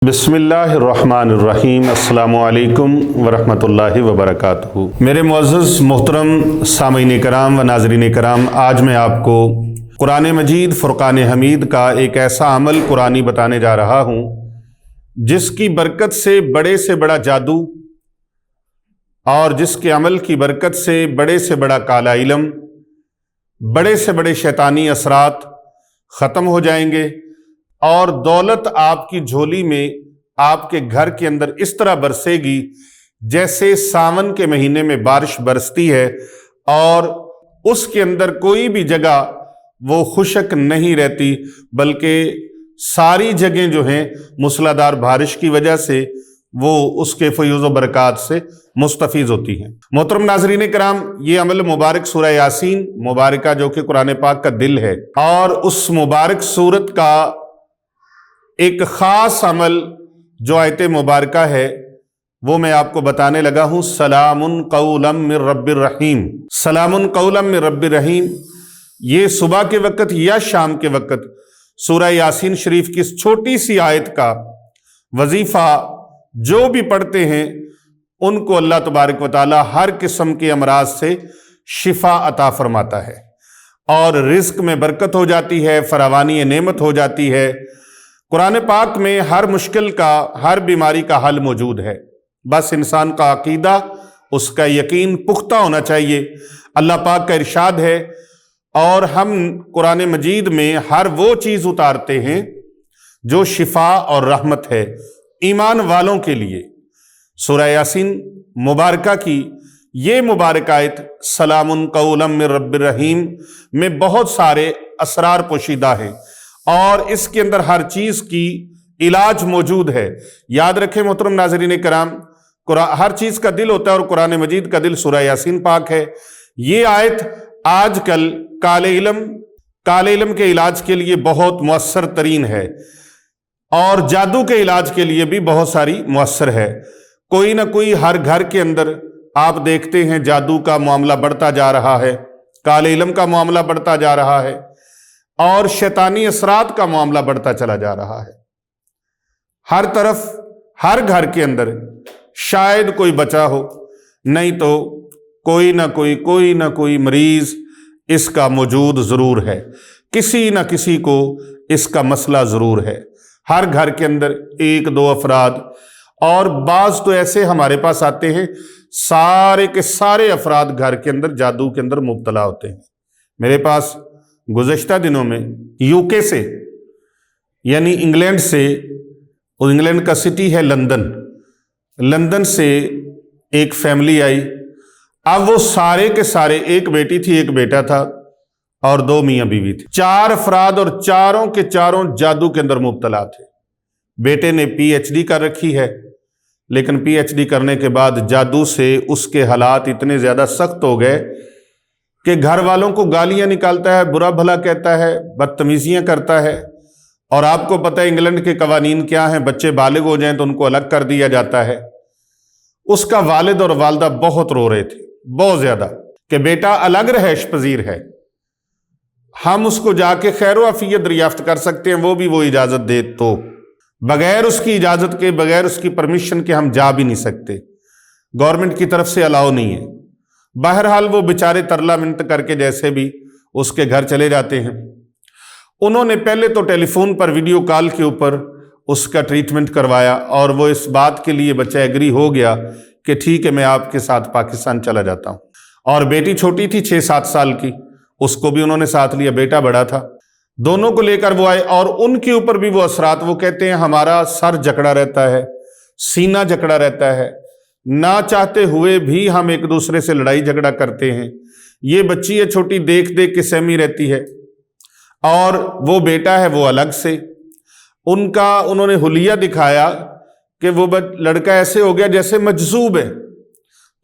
बिस्मिल्लाहिर्रहमानिर्रहीम। अस्सलामु अलैकुम वरहमतुल्लाहि वबरकातुहू। मेरे मुअज़्ज़ज़ मोहतरम सामीन कराम व नाज़रीन कराम, आज मैं आपको कुरान मजीद फ़ुरक़ान हमीद का एक ऐसा अमल कुरानी बताने जा रहा हूँ जिसकी बरकत से बड़ा जादू और जिसके अमल की बरकत से बड़ा काला इल्म, बड़े से बड़े शैतानी असरात ख़त्म हो जाएंगे और दौलत आपकी झोली में, आपके घर के अंदर इस तरह बरसेगी जैसे सावन के महीने में बारिश बरसती है और उसके अंदर कोई भी जगह वो खुशक नहीं रहती, बल्कि सारी जगह जो हैं मूसलाधार बारिश की वजह से वो उसके फयूज़ व बरक़ात से मुस्तफ़ीज़ होती हैं। मोहतरम नाज़रीन कराम, ये अमल मुबारक सूरह यासीन मुबारका जो कि कुरान पाक का दिल है, और उस मुबारक सूरत का एक ख़ास अमल जो आयत मुबारका है वो मैं आपको बताने लगा हूँ। सलामुन कौलम मिर रब्बिर रहीम, सलामुन कौलम मिर रब्बिर रहीम। ये सुबह के वक़्त या शाम के वक़्त सूरह यासीन शरीफ की इस छोटी सी आयत का वजीफ़ा जो भी पढ़ते हैं उनको अल्लाह तबारक व तआला हर किस्म के अमराज से शिफा अता फरमाता है और रिज़्क़ में बरकत हो जाती है, फरावानी नेमत हो जाती है। कुरान पाक में हर मुश्किल का, हर बीमारी का हल मौजूद है। बस इंसान का अकीदा, उसका यकीन पुख्ता होना चाहिए। अल्लाह पाक का इरशाद है, और हम कुरान मजीद में हर वो चीज़ उतारते हैं जो शिफा और रहमत है ईमान वालों के लिए। सूरह यासीन मुबारका की ये मुबारक आयत सलामुन कौलम मिर रब्बिर रहीम में बहुत सारे असरार पोशीदा हैं और इसके अंदर हर चीज़ की इलाज मौजूद है। याद रखें मोहतरम नाज़रीन कराम, हर चीज़ का दिल होता है और कुरान मजीद का दिल सूरह यासीन पाक है। ये आयत आजकल काले इल्म के इलाज के लिए बहुत मुअस्सर तरीन है और जादू के इलाज के लिए भी बहुत सारी मुअस्सर है। कोई ना कोई हर घर के अंदर आप देखते हैं जादू का मामला बढ़ता जा रहा है, काले इल्म का मामला बढ़ता जा रहा है और शैतानी असरात का मामला बढ़ता चला जा रहा है। हर तरफ, हर घर के अंदर शायद कोई बचा हो, नहीं तो कोई ना कोई मरीज इसका मौजूद ज़रूर है, किसी ना किसी को इसका मसला ज़रूर है। हर घर के अंदर एक दो अफराद, और बाज़ तो ऐसे हमारे पास आते हैं सारे के सारे अफराद घर के अंदर जादू के अंदर मुब्तला होते हैं। मेरे पास गुज़श्ता दिनों में यूके से, यानी इंग्लैंड से, और इंग्लैंड का सिटी है लंदन से एक फैमिली आई। अब वो सारे के सारे, एक बेटी थी, एक बेटा था और दो मियाँ बीवी थे, 4 अफराद और चारों के चारों जादू के अंदर मुब्तला थे। बेटे ने PhD कर रखी है, लेकिन PhD करने के बाद जादू से उसके हालात इतने ज़्यादा सख्त हो गए कि घर वालों को गालियां निकालता है, बुरा भला कहता है, बदतमीजियां करता है। और आपको पता है इंग्लैंड के कवानीन क्या हैं, बच्चे बालिग हो जाएं तो उनको अलग कर दिया जाता है। उसका वालिद और वालदा बहुत रो रहे थे, बहुत ज़्यादा, कि बेटा अलग रहायश पजीर है, हम उसको जाके खैर आफियत दरियाफ्त कर सकते हैं, वो इजाज़त दे तो। बगैर उसकी इजाज़त के, बगैर उसकी परमिशन के हम जा भी नहीं सकते, गवर्नमेंट की तरफ से अलाउ नहीं है। बहरहाल वो बेचारे तरला मिन्नत करके जैसे भी उसके घर चले जाते हैं। उन्होंने पहले तो टेलीफोन पर वीडियो कॉल के ऊपर उसका ट्रीटमेंट करवाया और वो इस बात के लिए बच्चा एग्री हो गया कि ठीक है, मैं आपके साथ पाकिस्तान चला जाता हूँ। और बेटी छोटी थी 6-7 साल की, उसको भी उन्होंने साथ लिया, बेटा बड़ा था। दोनों को लेकर वो आए और उनके ऊपर भी वो असरात, वो कहते हैं हमारा सर जकड़ा रहता है, सीना जकड़ा रहता है, ना चाहते हुए भी हम एक दूसरे से लड़ाई झगड़ा करते हैं। ये बच्ची है छोटी, देख देख के सहमी रहती है, और वो बेटा है वो अलग से। उन्होंने हुलिया दिखाया कि वो लड़का ऐसे हो गया जैसे मजजूब है।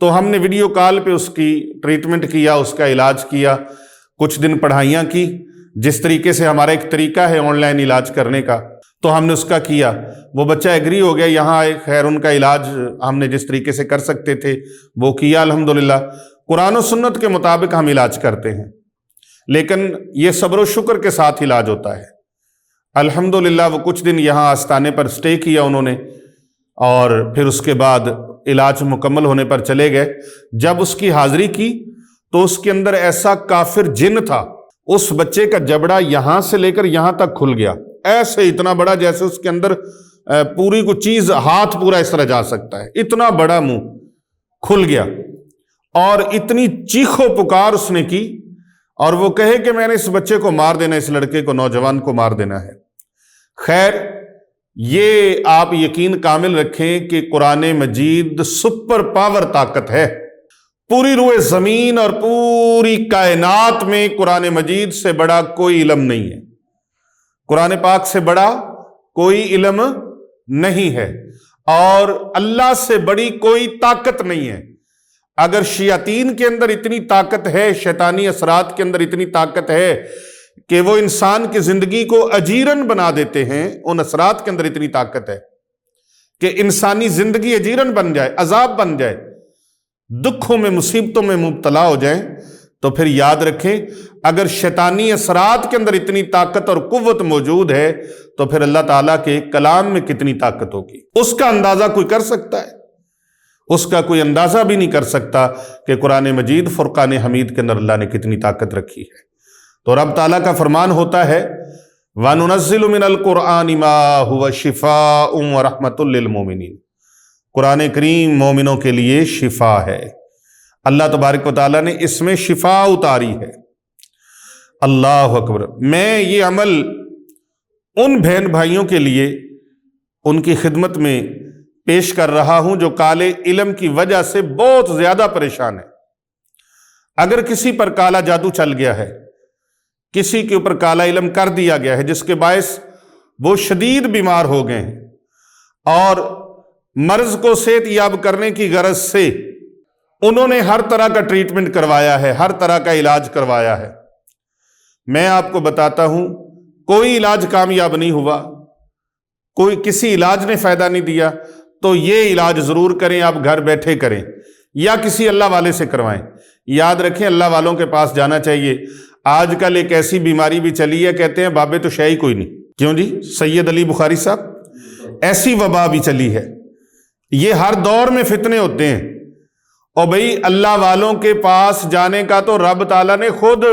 तो हमने वीडियो कॉल पे उसकी ट्रीटमेंट किया, उसका इलाज किया, कुछ दिन पढ़ाइयाँ की। जिस तरीके से हमारा एक तरीका है ऑनलाइन इलाज करने का, तो हमने उसका किया। वो बच्चा एग्री हो गया, यहाँ आए, खैर उनका इलाज हमने जिस तरीके से कर सकते थे वो किया। अल्हम्दुलिल्लाह कुरान और सुन्नत के मुताबिक हम इलाज करते हैं, लेकिन ये सब्र व शुक्र के साथ इलाज होता है। अल्हम्दुलिल्लाह वो कुछ दिन यहाँ आस्ताने पर स्टे किया उन्होंने, और फिर उसके बाद इलाज मुकम्मल होने पर चले गए। जब उसकी हाजिरी की तो उसके अंदर ऐसा काफिर जिन था, उस बच्चे का जबड़ा यहां से लेकर यहां तक खुल गया, ऐसे इतना बड़ा, जैसे उसके अंदर पूरी कोई चीज, हाथ पूरा इस तरह जा सकता है, इतना बड़ा मुंह खुल गया। और इतनी चीखो पुकार उसने की, और वो कहे कि मैंने इस बच्चे को मार देना, इस लड़के को, नौजवान को मार देना है। खैर, ये आप यकीन कामिल रखें कि कुरान मजीद सुपर पावर ताकत है। पूरी रूए जमीन और पूरी कायनात में कुरान मजीद से बड़ा कोई इल्म नहीं है, कुरान पाक से बड़ा कोई इल्म नहीं है, और अल्लाह से बड़ी कोई ताकत नहीं है। अगर शयातीन के अंदर इतनी ताकत है, शैतानी असरात के अंदर इतनी ताकत है कि वो इंसान की जिंदगी को अजीरन बना देते हैं, उन असरात के अंदर इतनी ताकत है कि इंसानी जिंदगी अजीरन बन जाए, अजाब बन जाए, दुखों में, मुसीबतों में मुब्तला हो जाए, तो फिर याद रखें, अगर शैतानी असरात के अंदर इतनी ताकत और कुव्वत मौजूद है तो फिर अल्लाह ताला के कलाम में कितनी ताकत होगी। उसका अंदाजा कोई कर सकता है? उसका कोई अंदाजा भी नहीं कर सकता कि कुरान मजीद फुरकान हमीद के अंदर अल्लाह ने कितनी ताकत रखी है। तो रब ताला का फरमान होता है, वनुनज़्ज़िलु मिनल कुरआनि मा हुवा शिफ़ाउन व रहमतुल लिल मोमिनीन। कुरान करीम मोमिनों के लिए शिफा है। अल्लाह तबारक व तआला ने इसमें शिफा उतारी है। अल्लाह अकबर। मैं ये अमल उन बहन भाइयों के लिए उनकी खिदमत में पेश कर रहा हूं जो काले इल्म की वजह से बहुत ज्यादा परेशान है। अगर किसी पर काला जादू चल गया है, किसी के ऊपर काला इल्म कर दिया गया है, जिसके बायस वो शदीद बीमार हो गए हैं और मर्ज को सेहतयाब करने की गरज से उन्होंने हर तरह का ट्रीटमेंट करवाया है, हर तरह का इलाज करवाया है, मैं आपको बताता हूं कोई इलाज कामयाब नहीं हुआ, कोई किसी इलाज ने फायदा नहीं दिया, तो ये इलाज जरूर करें, आप घर बैठे करें या किसी अल्लाह वाले से करवाएं। याद रखें, अल्लाह वालों के पास जाना चाहिए। आजकल एक ऐसी बीमारी भी चली है, कहते हैं बाबे तो शाही कोई नहीं। क्यों जी? सैयद अली बुखारी साहब, ऐसी वबा भी चली है। ये हर दौर में फितने होते हैं। और भाई, अल्लाह वालों के पास जाने का तो रब ताला ने खुद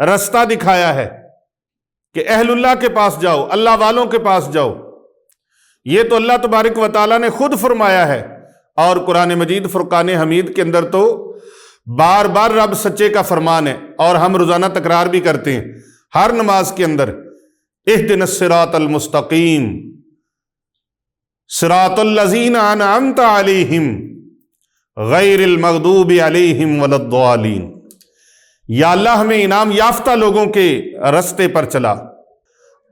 रास्ता दिखाया है कि अहलुल्लाह के पास जाओ, अल्लाह वालों के पास जाओ। ये तो अल्लाह तबारक व तआला ने खुद फरमाया है। और कुरान मजीद फुरकान हमीद के अंदर तो बार बार रब सच्चे का फरमान है, और हम रोजाना तकरार भी करते हैं हर नमाज के अंदर, इहदिनस सिरातल मुस्तकीम सिरातल लज़ीना अनअमता अलैहिम गैरिल मग़दूबि अलैहिम वलद्दालीन। या अल्लाह हमें इनाम याफ्ता लोगों के रास्ते पर चला।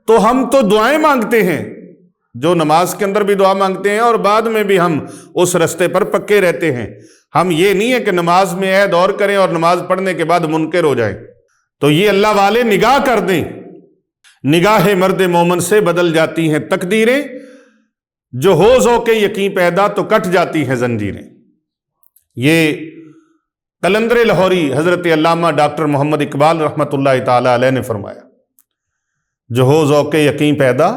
तो हम तो दुआएं मांगते हैं, जो नमाज के अंदर भी दुआ मांगते हैं और बाद में भी हम उस रास्ते पर पक्के रहते हैं। हम ये नहीं है कि नमाज में ऐद और करें और नमाज पढ़ने के बाद मुनकर हो जाएं। तो ये अल्लाह वाले निगाह कर दें, निगाह मर्द मोमन से बदल जाती हैं तकदीरें, जो हो के यकीन पैदा तो कट जाती हैं जंजीरें। ये कलंदर लाहौरी हजरत अल्लामा डॉक्टर मोहम्मद इकबाल रहमतुल्लाह ताला अलैह ने फरमाया, जो हो के यकीन पैदा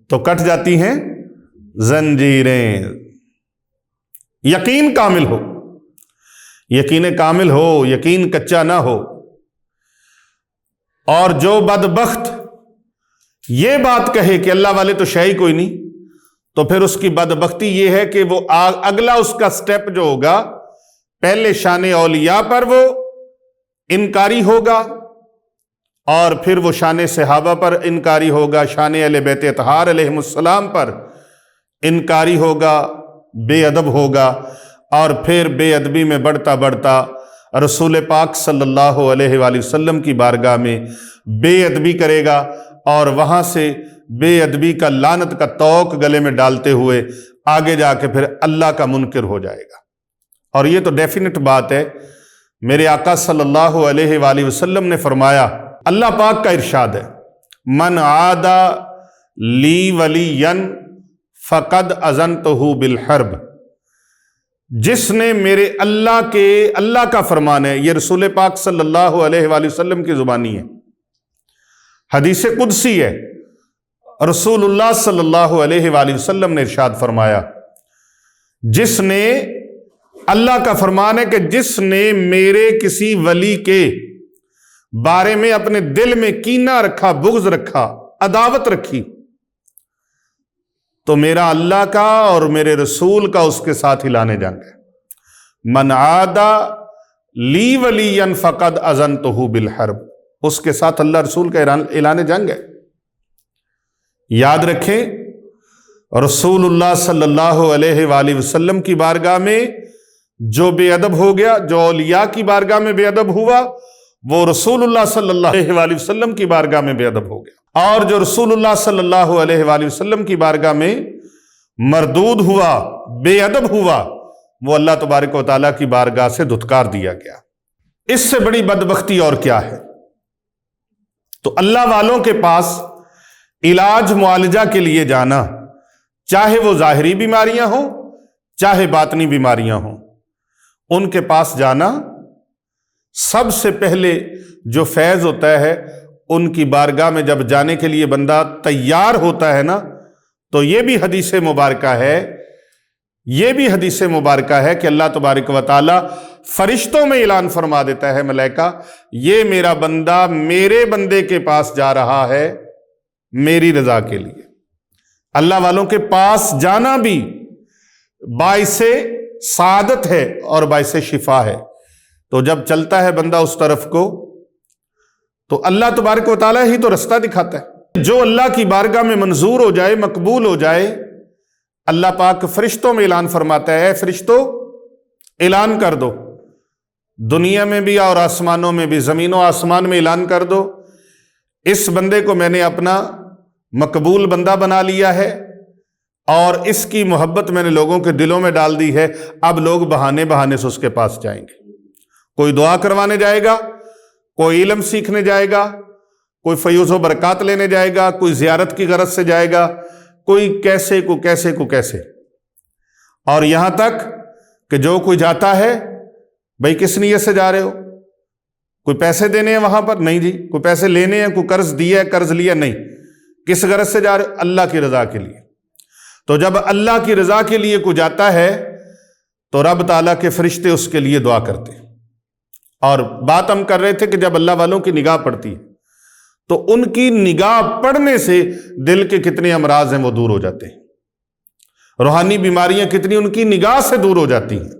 तो कट जाती हैं जंजीरें। यकीन कामिल हो, यकीन कामिल हो, यकीन कच्चा ना हो। और जो बदबख्त ये बात कहे कि अल्लाह वाले तो शाही कोई नहीं, तो फिर उसकी बदबख्ती ये है कि वो अगला उसका स्टेप जो होगा, पहले शान औलिया पर वो इनकारी होगा, और फिर वो शान सहाबा पर इनकारी होगा, शान अहले बैत अतहार अलैहिमुस्सलाम पर इनकारी होगा, बेअदब होगा, और फिर बेअदबी में बढ़ता बढ़ता रसूल पाक सल्लल्लाहु अलैहि वसल्लम की बारगाह में बेअदबी करेगा, और वहां से बेअदबी का लानत का तौक गले में डालते हुए आगे जाके फिर अल्लाह का मुनकिर हो जाएगा। और ये तो डेफिनेट बात है। मेरे आका सल्लल्लाहु अलैहि वसल्लम ने फरमाया, अल्लाह पाक का इरशाद है, मन आदा ली वलियन फ़क़द अज़नतहु बिल हर्ब। जिसने मेरे अल्लाह का फरमान है, ये रसूल पाक सल्लल्लाहु अलैहि वसल्लम की जुबानी है, हदीस कुदसी है। رسول اللہ صلی اللہ علیہ وآلہ وسلم نے ارشاد فرمایا، جس نے، اللہ کا فرمان ہے کہ جس نے میرے کسی ولی کے بارے میں اپنے دل میں کینہ رکھا، بغض رکھا، عداوت رکھی، تو میرا اللہ کا اور میرے رسول کا اس کے ساتھ اعلان جنگ ہے۔ من عادى لی ولیا فقد اذنتہ بالحرب، اس کے ساتھ اللہ رسول کا اعلان جنگ ہے۔ یاد رکھیں، رسول اللہ صلی اللہ علیہ وآلہ وسلم کی بارگاہ میں جو بے ادب ہو گیا، جو اولیاء کی بارگاہ میں بے ادب ہوا، وہ رسول اللہ صلی اللہ علیہ وآلہ وسلم کی بارگاہ میں بے ادب ہو گیا، اور جو رسول اللہ صلی اللہ علیہ وآلہ وسلم کی بارگاہ میں مردود ہوا، بے ادب ہوا، وہ اللہ تبارک و تعالیٰ کی بارگاہ سے دھتکار دیا گیا۔ اس سے بڑی بدبختی اور کیا ہے؟ تو اللہ والوں کے پاس علاج معالجہ کے لیے جانا، چاہے وہ ظاہری بیماریاں ہوں چاہے باطنی بیماریاں ہوں، ان کے پاس جانا، سب سے پہلے جو فیض ہوتا ہے، ان کی بارگاہ میں جب جانے کے لیے بندہ تیار ہوتا ہے نا، تو یہ بھی حدیث مبارکہ ہے کہ اللہ تبارک و تعالی فرشتوں میں اعلان فرما دیتا ہے، ملائکہ، یہ میرا بندہ میرے بندے کے پاس جا رہا ہے میری رضا کے لیے۔ اللہ والوں کے پاس جانا بھی باعث سعادت ہے اور باعث شفا ہے۔ تو جب چلتا ہے بندہ اس طرف کو، تو اللہ تبارک و تعالیٰ ہی تو رستہ دکھاتا ہے۔ جو اللہ کی بارگاہ میں منظور ہو جائے، مقبول ہو جائے، اللہ پاک فرشتوں میں اعلان فرماتا ہے، اے فرشتوں اعلان کر دو، دنیا میں بھی اور آسمانوں میں بھی، زمین و آسمان میں اعلان کر دو، اس بندے کو میں نے اپنا مقبول بندہ بنا لیا ہے، اور اس کی محبت میں نے لوگوں کے دلوں میں ڈال دی ہے۔ اب لوگ بہانے بہانے سے اس کے پاس جائیں گے، کوئی دعا کروانے جائے گا، کوئی علم سیکھنے جائے گا، کوئی فیوز و برکات لینے جائے گا، کوئی زیارت کی غرض سے جائے گا، کوئی کیسے کو کیسے، اور یہاں تک کہ جو کوئی جاتا ہے، بھئی کس نیت سے جا رہے ہو؟ کوئی پیسے دینے ہیں وہاں پر؟ نہیں جی۔ کوئی پیسے لینے ہیں؟ کوئی قرض دیا ہے، قرض لیا؟ نہیں۔ کس غرض سے جا رہے ہو؟ اللہ کی رضا کے لیے۔ تو جب اللہ کی رضا کے لیے کوئی جاتا ہے تو رب تعالیٰ کے فرشتے اس کے لیے دعا کرتے ہیں۔ اور بات ہم کر رہے تھے کہ جب اللہ والوں کی نگاہ پڑتی ہے تو ان کی نگاہ پڑنے سے دل کے کتنے امراض ہیں وہ دور ہو جاتے ہیں، روحانی بیماریاں کتنی ان کی نگاہ سے دور ہو جاتی ہیں،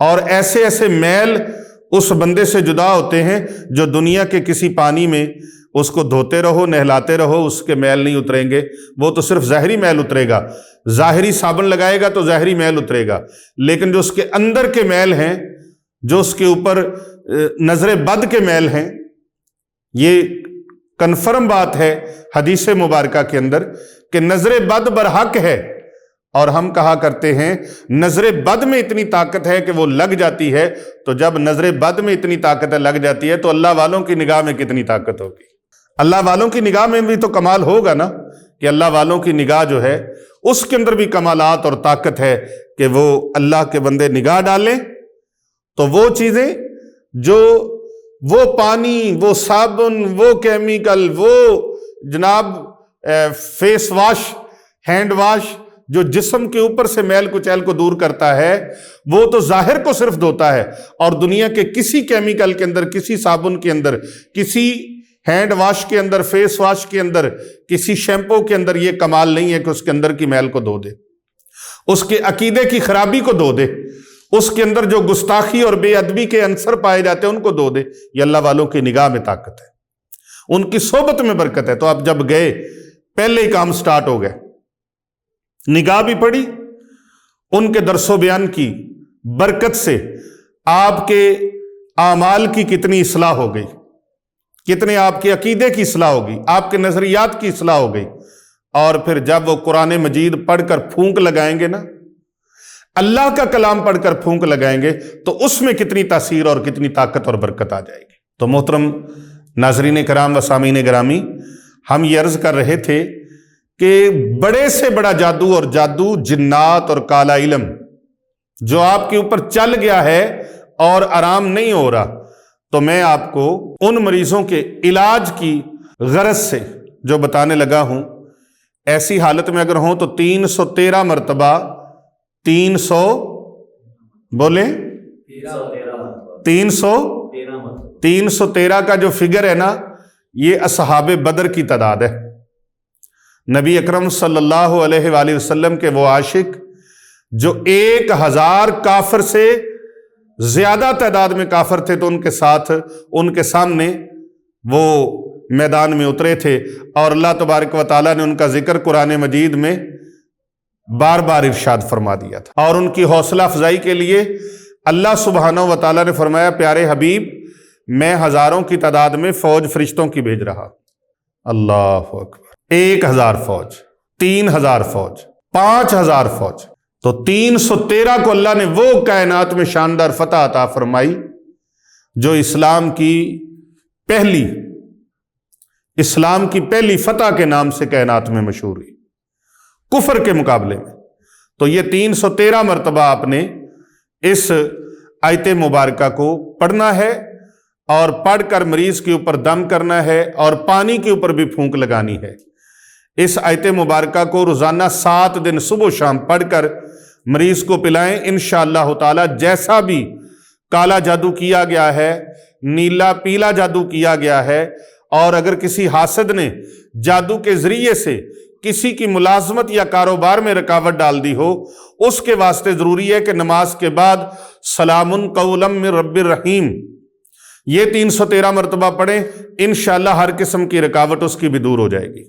اور ایسے ایسے میل اس بندے سے جدا ہوتے ہیں جو دنیا کے کسی پانی میں اس کو دھوتے رہو، نہلاتے رہو، اس کے میل نہیں اتریں گے، وہ تو صرف ظاہری میل اترے گا، ظاہری صابن لگائے گا تو ظاہری میل اترے گا، لیکن جو اس کے اندر کے میل ہیں، جو اس کے اوپر نظر بد کے میل ہیں، یہ کنفرم بات ہے حدیث مبارکہ کے اندر کہ نظر بد برحق ہے، اور ہم کہا کرتے ہیں نظر بد میں اتنی طاقت ہے کہ وہ لگ جاتی ہے، تو جب نظر بد میں اتنی طاقت ہے، لگ جاتی ہے، تو اللہ والوں کی نگاہ میں کتنی طاقت ہوگی؟ اللہ والوں کی نگاہ میں بھی تو کمال ہوگا نا، کہ اللہ والوں کی نگاہ جو ہے اس کے اندر بھی کمالات اور طاقت ہے کہ وہ اللہ کے بندے نگاہ ڈالیں تو وہ چیزیں، جو وہ پانی، وہ صابن، وہ کیمیکل، وہ جناب فیس واش، ہینڈ واش، جو جسم کے اوپر سے میل کچیل کو دور کرتا ہے، وہ تو ظاہر کو صرف دھوتا ہے، اور دنیا کے کسی کیمیکل کے اندر، کسی صابن کے اندر، کسی ہینڈ واش کے اندر، فیس واش کے اندر، کسی شیمپو کے اندر یہ کمال نہیں ہے کہ اس کے اندر کی میل کو دھو دے، اس کے عقیدے کی خرابی کو دھو دے، اس کے اندر جو گستاخی اور بے ادبی کے عنصر پائے جاتے ہیں ان کو دھو دے۔ یہ اللہ والوں کی نگاہ میں طاقت ہے، ان کی صحبت میں برکت ہے۔ تو آپ جب گئے، پہلے ہی کام سٹارٹ ہو گئے، نگاہ بھی پڑی، ان کے درس و بیان کی برکت سے آپ کے اعمال کی کتنی اصلاح ہو گئی، کتنے آپ کے عقیدے کی اصلاح ہو گئی، آپ کے نظریات کی اصلاح ہو گئی۔ اور پھر جب وہ قرآن مجید پڑھ کر پھونک لگائیں گے نا، اللہ کا کلام پڑھ کر پھونک لگائیں گے، تو اس میں کتنی تاثیر اور کتنی طاقت اور برکت آ جائے گی۔ تو محترم ناظرین کرام و سامعین گرامی، ہم یہ عرض کر رہے تھے کہ بڑے سے بڑا جادو، اور جادو، جنات اور کالا علم جو آپ کے اوپر چل گیا ہے اور آرام نہیں ہو رہا، تو میں آپ کو ان مریضوں کے علاج کی غرض سے جو بتانے لگا ہوں ایسی حالت میں اگر ہوں تو 313 مرتبہ 300 بولیں 313 کا جو فگر ہے نا، یہ اصحاب بدر کی تعداد ہے۔ نبی اکرم صلی اللہ علیہ وآلہ وسلم کے وہ عاشق جو 1000 کافر سے زیادہ تعداد میں کافر تھے تو ان کے ساتھ، ان کے سامنے وہ میدان میں اترے تھے، اور اللہ تبارک و تعالیٰ نے ان کا ذکر قرآن مجید میں بار بار ارشاد فرما دیا تھا۔ اور ان کی حوصلہ افزائی کے لیے اللہ سبحانہ و تعالیٰ نے فرمایا، پیارے حبیب میں ہزاروں کی تعداد میں فوج فرشتوں کی بھیج رہا۔ اللہ اکبر، 1000 فوج، 3000 فوج، 5000 فوج، تو 313 کو اللہ نے وہ کائنات میں شاندار فتح عطا فرمائی جو اسلام کی پہلی فتح کے نام سے کائنات میں مشہور ہوئی کفر کے مقابلے میں۔ تو یہ 313 مرتبہ آپ نے اس آیت مبارکہ کو پڑھنا ہے، اور پڑھ کر مریض کے اوپر دم کرنا ہے اور پانی کے اوپر بھی پھونک لگانی ہے۔ اس آیت مبارکہ کو روزانہ 7 دن صبح و شام پڑھ کر مریض کو پلائیں، انشاءاللہ تعالی جیسا بھی کالا جادو کیا گیا ہے، نیلا پیلا جادو کیا گیا ہے، اور اگر کسی حاسد نے جادو کے ذریعے سے کسی کی ملازمت یا کاروبار میں رکاوٹ ڈال دی ہو، اس کے واسطے ضروری ہے کہ نماز کے بعد سلام قولا من رب الرحیم یہ 313 مرتبہ پڑھیں، انشاءاللہ ہر قسم کی رکاوٹ اس کی بھی دور ہو جائے گی،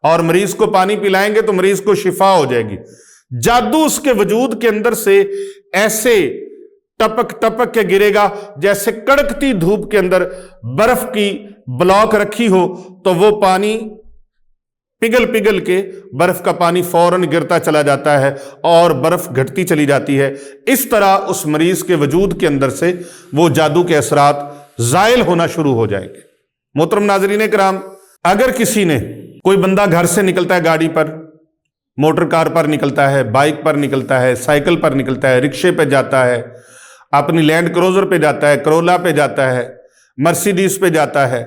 اور مریض کو پانی پلائیں گے تو مریض کو شفا ہو جائے گی۔ جادو اس کے وجود کے اندر سے ایسے ٹپک ٹپک کے گرے گا جیسے کڑکتی دھوپ کے اندر برف کی بلاک رکھی ہو تو وہ پانی پگھل کے برف کا پانی فوراً گرتا چلا جاتا ہے اور برف گھٹتی چلی جاتی ہے۔ اس طرح اس مریض کے وجود کے اندر سے وہ جادو کے اثرات زائل ہونا شروع ہو جائیں گے۔ محترم ناظرین کرام، اگر کسی نے، کوئی بندہ گھر سے نکلتا ہے گاڑی پر، موٹر کار پر نکلتا ہے، بائک پر نکلتا ہے، سائیکل پر نکلتا ہے، رکشے پہ جاتا ہے، اپنی لینڈ کروزر پہ جاتا ہے، کرولا پہ جاتا ہے، مرسیڈیز پہ جاتا ہے،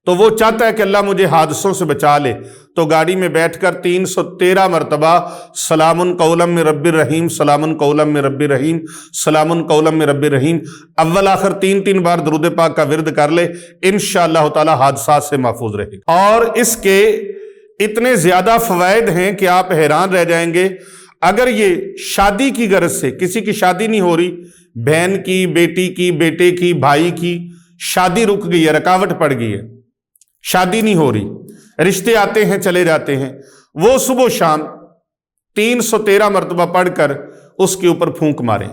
تو وہ چاہتا ہے کہ اللہ مجھے حادثوں سے بچا لے، تو گاڑی میں بیٹھ کر 313 مرتبہ سلام قولا من رب الرحیم، سلام قولا من رب الرحیم، سلام قولا من رب الرحیم، اول آخر 3 بار درود پاک کا ورد کر لے، انشاءاللہ تعالی حادثات سے محفوظ رہے گا۔ اور اس کے اتنے زیادہ فوائد ہیں کہ آپ حیران رہ جائیں گے۔ اگر یہ شادی کی غرض سے، کسی کی شادی نہیں ہو رہی، بہن کی، بیٹی کی، بیٹے کی، بھائی کی شادی رک گئی ہے، رکاوٹ پڑ گئی ہے، شادی نہیں ہو رہی، رشتے آتے ہیں چلے جاتے ہیں، وہ صبح و شام 313 مرتبہ پڑھ کر اس کے اوپر پھونک ماریں۔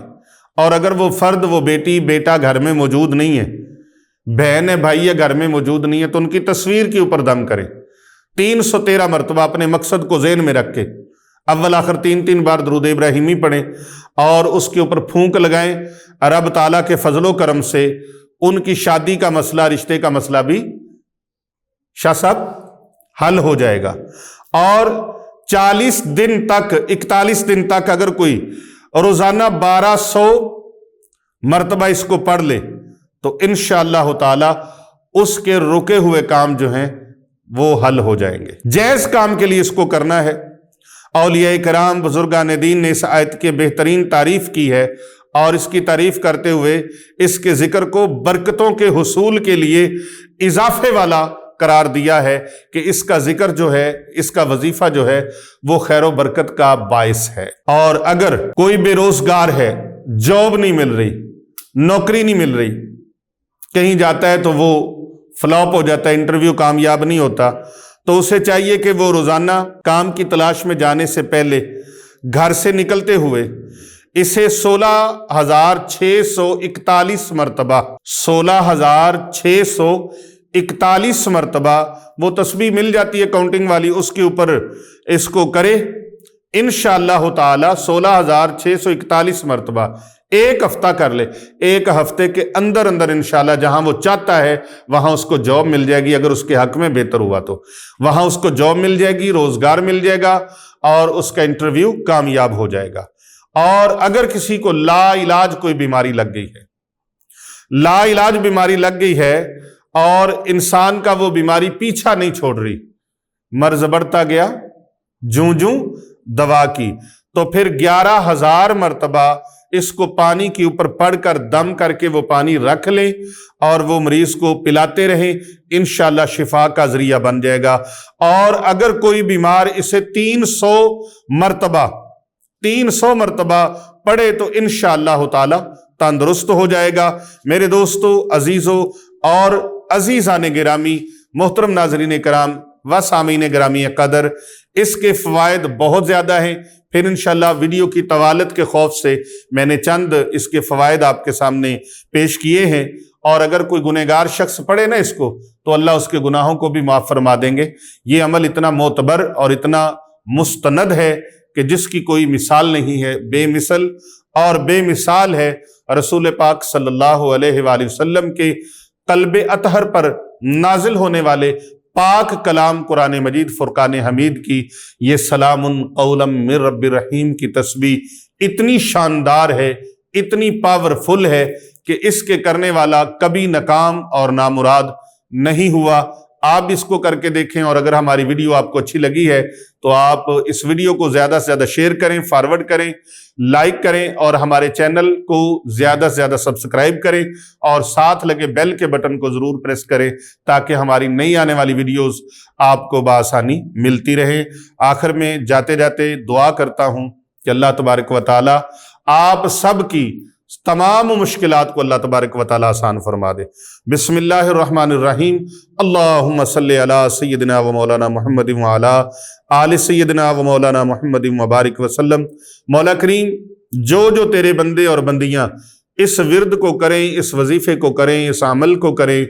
اور اگر وہ فرد، وہ بیٹی، بیٹا گھر میں موجود نہیں ہے، بہن ہے، بھائی ہے گھر میں موجود نہیں ہے، تو ان کی تصویر کے اوپر دم کریں 313 مرتبہ، اپنے مقصد کو ذہن میں رکھ کے اول آخر 3 بار درود ابراہیمی پڑھیں اور اس کے اوپر پھونک لگائیں۔ رب تعالیٰ کے فضل و کرم سے ان کی شادی کا مسئلہ، رشتے کا مسئلہ بھی شاہ صاحب حل ہو جائے گا۔ اور 41 دن تک اگر کوئی روزانہ 1200 مرتبہ اس کو پڑھ لے تو انشاءاللہ تعالی اس کے رکے ہوئے کام جو ہیں وہ حل ہو جائیں گے۔ جائز کام کے لیے اس کو کرنا ہے۔ اولیاء کرام، بزرگان دین نے اس آیت کے بہترین تعریف کی ہے، اور اس کی تعریف کرتے ہوئے اس کے ذکر کو برکتوں کے حصول کے لیے اضافے والا قرار دیا ہے کہ اس کا ذکر جو ہے، اس کا وظیفہ جو ہے وہ خیر و برکت کا باعث ہے۔ اور اگر کوئی بے روزگار ہے، جاب نہیں مل رہی، نوکری نہیں مل رہی، کہیں جاتا ہے تو وہ فلاپ ہو جاتا ہے، انٹرویو کامیاب نہیں ہوتا، تو اسے چاہیے کہ وہ روزانہ کام کی تلاش میں جانے سے پہلے گھر سے نکلتے ہوئے اسے 16,641 مرتبہ 16,641 مرتبہ وہ تسبیح مل جاتی ہے کاؤنٹنگ والی، اس کے اوپر اس کو کرے انشاءاللہ تعالی 16,641 مرتبہ، ایک ہفتہ کر لے۔ ایک ہفتے کے اندر انشاءاللہ جہاں وہ چاہتا ہے وہاں اس کو جاب مل جائے گی، اگر اس کے حق میں بہتر ہوا تو وہاں اس کو جاب مل جائے گی، روزگار مل جائے گا، اور اس کا انٹرویو کامیاب ہو جائے گا۔ اور اگر کسی کو لا علاج کوئی بیماری لگ گئی ہے، لا علاج بیماری لگ گئی ہے اور انسان کا وہ بیماری پیچھا نہیں چھوڑ رہی، مرض بڑھتا گیا، जूं जूं दवा की। तो फिर 11,000 मरतबा इसको पानी के ऊपर पढ़कर दम करके वो पानी रख लें और वो मरीज को पिलाते रहें, इंशाअल्लाह शिफा का जरिया बन जाएगा। और अगर कोई बीमार इसे 300 मरतबा पढ़े तो इंशाअल्लाह ताला तंदुरुस्त हो जाएगा। मेरे दोस्तों, अजीजों और अजीज़ान गिरामी, मोहतरम नाज़रीन कराम व सामीन गिरामी कदर, इसके फ़वाइद बहुत ज़्यादा हैं। फिर इंशाअल्लाह वीडियो की तवालत के खौफ से मैंने चंद इसके फ़वाइद आपके सामने पेश किए हैं। और अगर कोई गुनहगार शख्स पढ़े ना इसको तो अल्लाह उसके गुनाहों को भी माफ़ फरमा देंगे। ये अमल इतना मोतबर और इतना मुस्तनद है कि जिसकी कोई मिसाल नहीं है, बेमिसल और बेमिसाल है। रसूल पाक सल्लल्लाहु अलैहि वसल्लम के क़ल्ब अतहर पर नाजिल होने वाले पाक कलाम कुरान मजीद फुरकान हमीद की ये सलामुन कौलम मिर रब्बिर रहीम की तस्बीह इतनी शानदार है, इतनी पावरफुल है कि इसके करने वाला कभी नाकाम और नामुराद नहीं हुआ। आप इसको करके देखें। और अगर हमारी वीडियो आपको अच्छी लगी है तो आप इस वीडियो को ज़्यादा से ज़्यादा शेयर करें, फॉरवर्ड करें, लाइक करें और हमारे चैनल को ज़्यादा से ज़्यादा सब्सक्राइब करें और साथ लगे बेल के बटन को ज़रूर प्रेस करें ताकि हमारी नई आने वाली वीडियोस आपको बआसानी मिलती रहे। आखिर में जाते जाते दुआ करता हूँ कि अल्लाह तबारक व तआला आप सब की तमाम मुश्किलात को अल्लाह तबारक व तआला आसान फरमा दे। बिस्मिल्लाहिर्रहमानिर्रहीम। अल्लाहुम्मा सल्लि अला सय्यदिना व मौलाना मुहम्मद व अला आलि सय्यदिना व मौलाना मुहम्मद व बारिक वसल्लम। मौला करीम, जो तेरे बंदे और बंदियां इस विर्द को करें, इस वजीफे को करें, इस अमल को करें,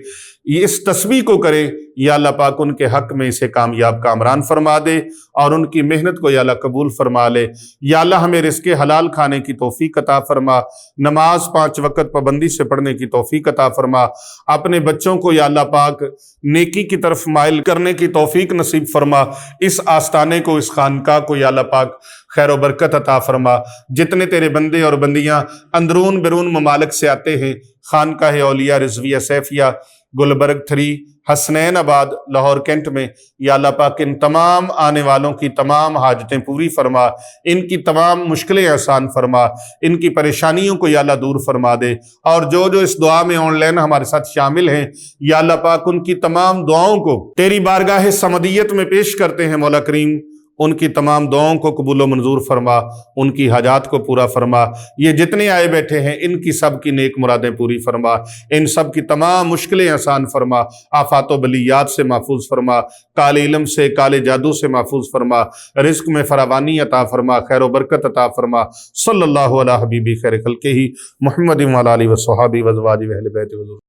इस तस्बीह को करें, या अल्लाह पाक उनके हक में इसे कामयाब कामरान फरमा दे और उनकी मेहनत को या अल्लाह कबूल फरमा ले। या अल्लाह हमें रिज़्क़े हलाल खाने की तौफीक अता फरमा, नमाज 5 वक़्त पाबंदी से पढ़ने की तौफीक अता फरमा, अपने बच्चों को या अल्लाह पाक नेकी की तरफ माइल करने की तौफीक नसीब फरमा, इस आस्ताने को, इस खानका को या अल्लाह पाक खैर बरकत अता फरमा। जितने तेरे बंदे और बंदियां अंदरून बिरून ममालिक से आते हैं, खानकाह औलिया रिजविया सैफिया गुलबर्ग 3 हसनैन आबाद लाहौर कैंट में, या अल्लाह पाक इन तमाम आने वालों की तमाम हाजतें पूरी फरमा, इनकी तमाम मुश्किलें आसान फरमा, इनकी परेशानियों को या अल्लाह दूर फरमा दे। और जो इस दुआ में ऑनलाइन हमारे साथ शामिल हैं, या अल्लाह पाक उनकी तमाम दुआओं को तेरी बारगाह समदियत में पेश करते हैं। मौला करीम, उनकी तमाम दुआओं को कबूल व मंजूर फरमा, उनकी हाजात को पूरा फरमा। ये जितने आए बैठे हैं इनकी सब की नेक मुरादें पूरी फरमा, इन सब की तमाम मुश्किलें आसान फरमा, आफात व बलियात से महफूज फरमा, काले इल्म से, काले जादू से महफूज फरमा, रिज़्क़ में फरावानी अता फरमा, खैर व बरकत अता फरमा। सल्लल्लाहु अला हबीबी खैर खल्क़िही मुहम्मद व अला आलिहि व सहाबी व अज़वाजिही व अहले बैत।